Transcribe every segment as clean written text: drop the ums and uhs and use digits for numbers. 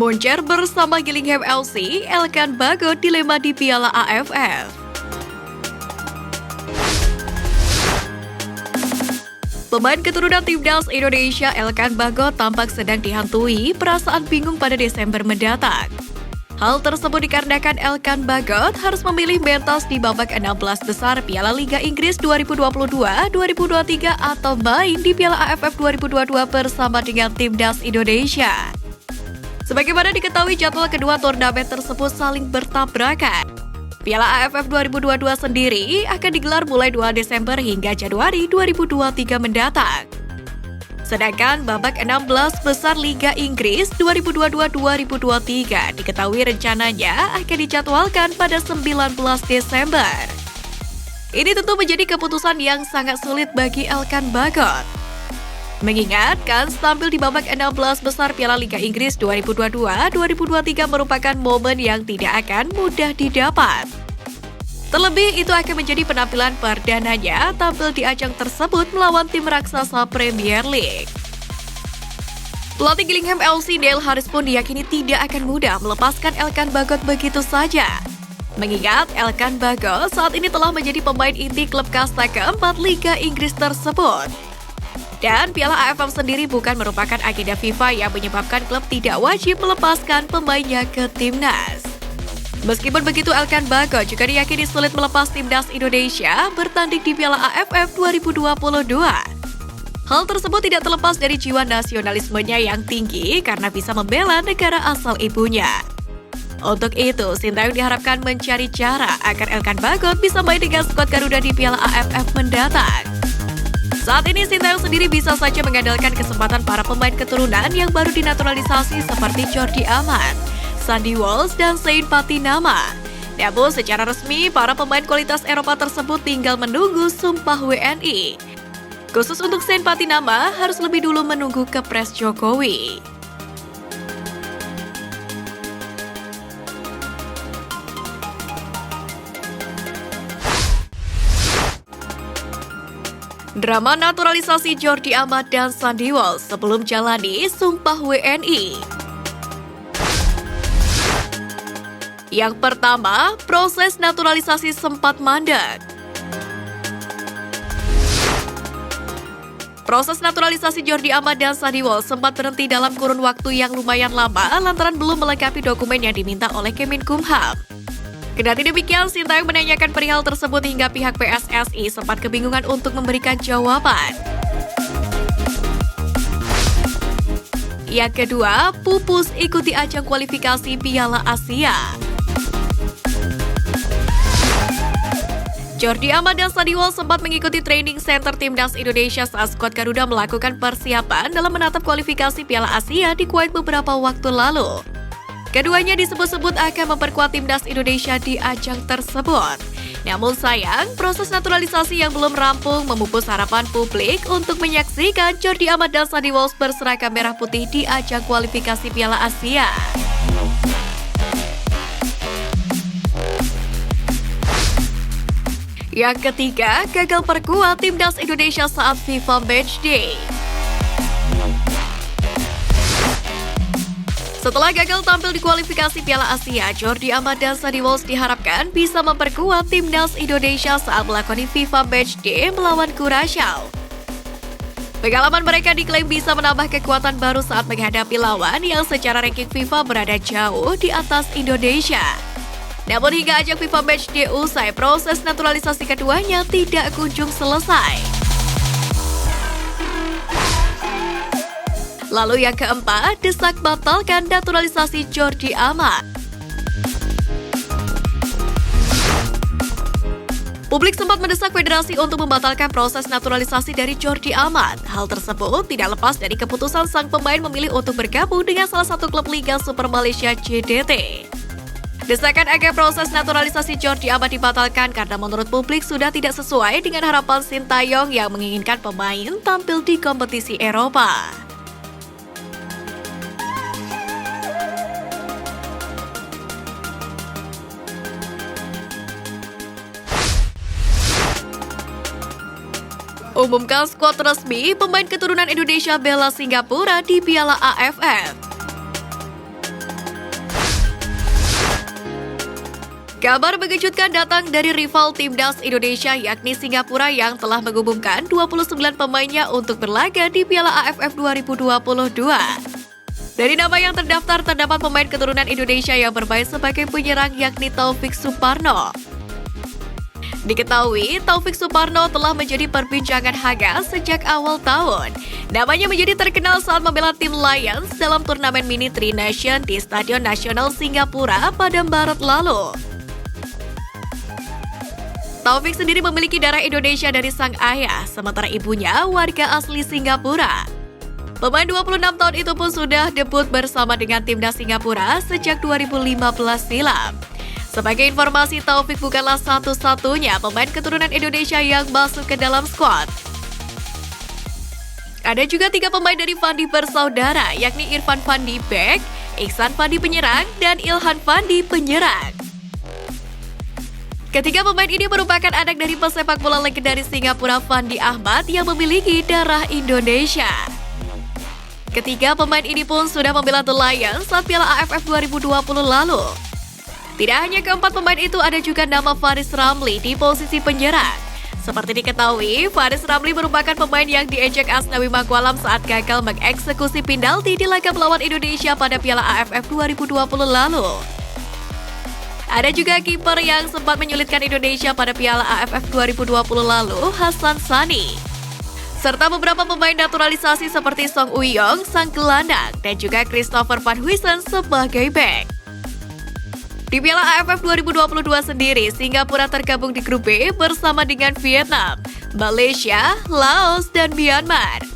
Moncer bersama Gillingham FC, Elkan Bagot dilema di Piala AFF. Pemain keturunan timnas Indonesia Elkan Bagot tampak sedang dihantui perasaan bingung pada Desember mendatang. Hal tersebut dikarenakan Elkan Bagot harus memilih mentas di babak 16 besar Piala Liga Inggris 2022-2023 atau main di Piala AFF 2022 bersama dengan timnas Indonesia. Sebagaimana diketahui, jadwal kedua turnamen tersebut saling bertabrakan. Piala AFF 2022 sendiri akan digelar mulai 2 Desember hingga Januari 2023 mendatang. Sedangkan babak 16 besar Liga Inggris 2022-2023 diketahui rencananya akan dijadwalkan pada 19 Desember. Ini tentu menjadi keputusan yang sangat sulit bagi Elkan Bagot. Mengingat Kans tampil di babak 16 besar Piala Liga Inggris 2022-2023 merupakan momen yang tidak akan mudah didapat. Terlebih, itu akan menjadi penampilan perdananya tampil di ajang tersebut melawan tim raksasa Premier League. Pelatih Gillingham FC Neil Harris pun diyakini tidak akan mudah melepaskan Elkan Bagot begitu saja. Mengingat Elkan Bagot saat ini telah menjadi pemain inti klub kasta keempat Liga Inggris tersebut. Dan Piala AFF sendiri bukan merupakan agenda FIFA yang menyebabkan klub tidak wajib melepaskan pemainnya ke timnas. Meskipun begitu, Elkan Bagot juga diyakini sulit melepas timnas Indonesia bertanding di Piala AFF 2022. Hal tersebut tidak terlepas dari jiwa nasionalismenya yang tinggi karena bisa membela negara asal ibunya. Untuk itu, Sintayong diharapkan mencari cara agar Elkan Bagot bisa main dengan skuad Garuda di Piala AFF mendatang. Saat ini Sintayong sendiri bisa saja mengandalkan kesempatan para pemain keturunan yang baru dinaturalisasi seperti Jordi Amat, Sandy Walsh, dan Sain Patinama. Namun secara resmi, para pemain kualitas Eropa tersebut tinggal menunggu sumpah WNI. Khusus untuk Sain Patinama, harus lebih dulu menunggu kepres Jokowi. Drama naturalisasi Jordi Amat dan Sandy Walsh sebelum jalani sumpah WNI. Yang pertama, proses naturalisasi sempat mandek. Proses naturalisasi Jordi Amat dan Sandy Walsh sempat berhenti dalam kurun waktu yang lumayan lama lantaran belum melengkapi dokumen yang diminta oleh Kemenkumham. Kendati demikian, Sintayong menanyakan perihal tersebut hingga pihak PSSI sempat kebingungan untuk memberikan jawaban. Yang kedua, pupus ikuti ajang kualifikasi Piala Asia. Jordi Amat dan Sandy Walsh sempat mengikuti training center timnas Indonesia saat skuad Garuda melakukan persiapan dalam menatap kualifikasi Piala Asia di Kuwait beberapa waktu lalu. Keduanya disebut-sebut akan memperkuat timnas Indonesia di ajang tersebut. Namun sayang, proses naturalisasi yang belum rampung memupus harapan publik untuk menyaksikan Jordi Amat dan Sandy Walsh berseragam merah putih di ajang kualifikasi Piala Asia. Yang ketiga, gagal perkuat timnas Indonesia saat FIFA Matchday. Setelah gagal tampil di kualifikasi Piala Asia, Jordi Amat dan Sandy Walsh diharapkan bisa memperkuat timnas Indonesia saat melakoni FIFA Matchday melawan Curaçao. Pengalaman mereka diklaim bisa menambah kekuatan baru saat menghadapi lawan yang secara ranking FIFA berada jauh di atas Indonesia. Namun hingga ajang FIFA Matchday usai, proses naturalisasi keduanya tidak kunjung selesai. Lalu yang keempat, desak batalkan naturalisasi Jordi Amat. Publik sempat mendesak federasi untuk membatalkan proses naturalisasi dari Jordi Amat. Hal tersebut tidak lepas dari keputusan sang pemain memilih untuk bergabung dengan salah satu klub Liga Super Malaysia JDT. Desakan agar proses naturalisasi Jordi Amat dibatalkan karena menurut publik sudah tidak sesuai dengan harapan Sintayong yang menginginkan pemain tampil di kompetisi Eropa. Umumkan skuad resmi pemain keturunan Indonesia bela Singapura di Piala AFF. Kabar mengejutkan datang dari rival timnas Indonesia yakni Singapura yang telah mengumumkan 29 pemainnya untuk berlaga di Piala AFF 2022. Dari nama yang terdaftar terdapat pemain keturunan Indonesia yang bermain sebagai penyerang yakni Taufik Suparno. Diketahui, Taufik Suparno telah menjadi perbincangan hangat sejak awal tahun. Namanya menjadi terkenal saat membela tim Lions dalam turnamen Mini Tri Nation di Stadion Nasional Singapura pada Maret lalu. Taufik sendiri memiliki darah Indonesia dari sang ayah, sementara ibunya warga asli Singapura. Pemain 26 tahun itu pun sudah debut bersama dengan timnas Singapura sejak 2015 silam. Sebagai informasi, Taufik bukanlah satu-satunya pemain keturunan Indonesia yang masuk ke dalam skuad. Ada juga 3 pemain dari Fandi bersaudara, yakni Irfan Fandi bek, Iksan Fandi penyerang, dan Ilhan Fandi penyerang. Ketiga pemain ini merupakan anak dari pesepak bola legendaris Singapura Fandi Ahmad yang memiliki darah Indonesia. Ketiga pemain ini pun sudah membela The Lions saat Piala AFF 2020 lalu. Tidak hanya keempat pemain itu, ada juga nama Faris Ramli di posisi penyerang. Seperti diketahui, Faris Ramli merupakan pemain yang diejek Asnawi Mangkualam saat gagal mengeksekusi penalti di laga melawan Indonesia pada Piala AFF 2020 lalu. Ada juga kiper yang sempat menyulitkan Indonesia pada Piala AFF 2020 lalu, Hasan Sani. Serta beberapa pemain naturalisasi seperti Song Uyong, sang gelandang, dan juga Christopher Van Huysen sebagai bek. Di Piala AFF 2022 sendiri, Singapura tergabung di grup B bersama dengan Vietnam, Malaysia, Laos, dan Myanmar.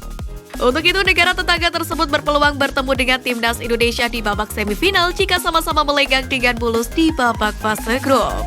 Untuk itu, negara tetangga tersebut berpeluang bertemu dengan timnas Indonesia di babak semifinal jika sama-sama melenggang dengan mulus di babak fase grup.